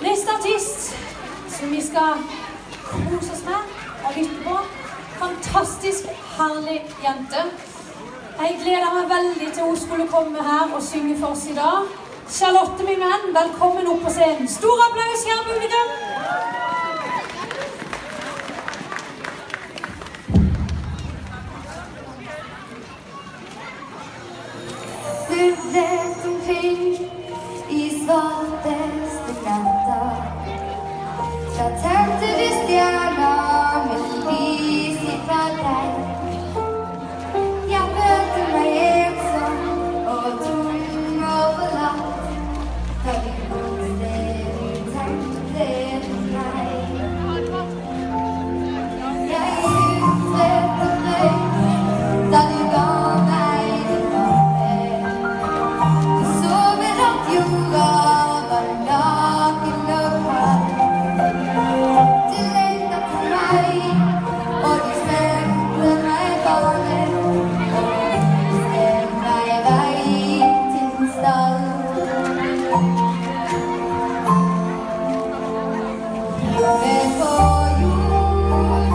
Neste artist som vi skal kose oss med og lytte på. Fantastisk herlig jente. Jeg gleder meg veldig til hun skulle komme her og synge for oss i dag. Charlotte, min venn, velkommen opp på scenen. Stor applaus, kjære publikum! Snubblet omkring i svarteste natta. Da tente du stjerner med lys ifra deg. Jeg følte meg ensom og tom og forlatt. Da du koste du tenkte på meg. Jeg utstøtte frøy da du ga meg din varme. Du sover at jorda var naken og kald. Du lengtet til meg, og du sendte meg barnet. Og viste meg vei til din stall. Livet på jord,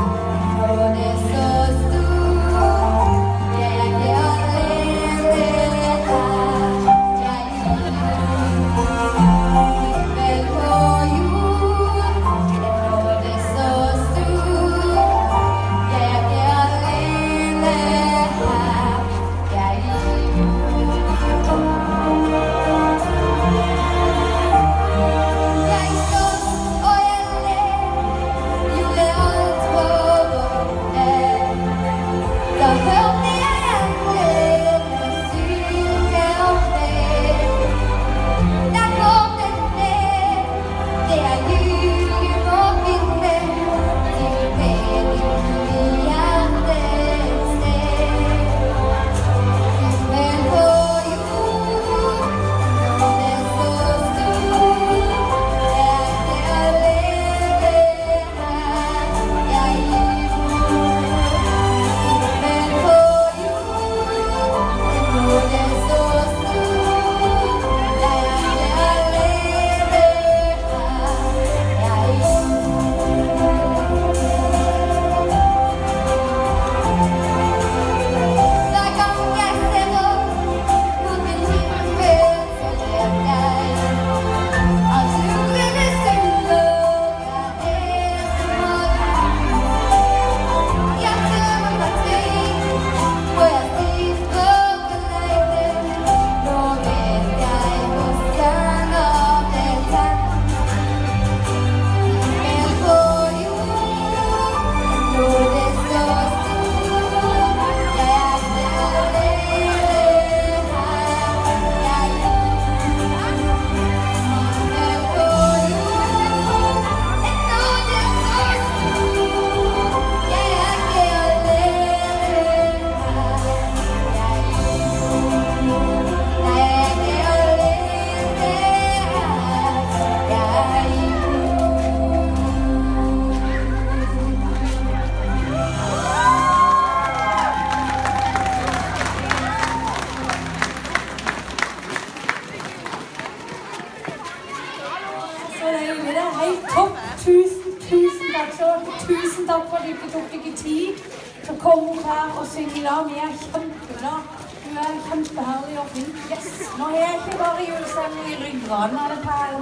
og det så stor. Jeg er ikke alene her, Livet på jord, og det så stor. Jeg er ikke alene her, Jeg slåss og jeg led, gjorde alt for å vinne. Da hørte jeg endelig synge om fred. Der våknet ned, det er jul og vinne. Til mening i hjertets sted. Men på jord, og det så stor. Jeg er ikke alene her, Men på jord, og det så stor. Jeg er ikke alene Hver gang jeg ser opp mot min himmel, så vet jeg at jordene sønner er det som har Hjertet var trygg, og jeg stiger og leter. Nå vet jeg hvor stjerner ble tent. Men på jord, hvor det så stor. Jeg er ikke alene her, Men på jord, når det så stor. Jeg er ikke alene Så deilig, det er helt topp. Tusen takk, Charlotte. Tusen takk for at du tok deg tid til å komme opp her og synge i dag. Vi er kjempeglad. Du er kjempeherlig og flink. Yes! Nå er jeg ikke bare julestemning i ryggraden av det her.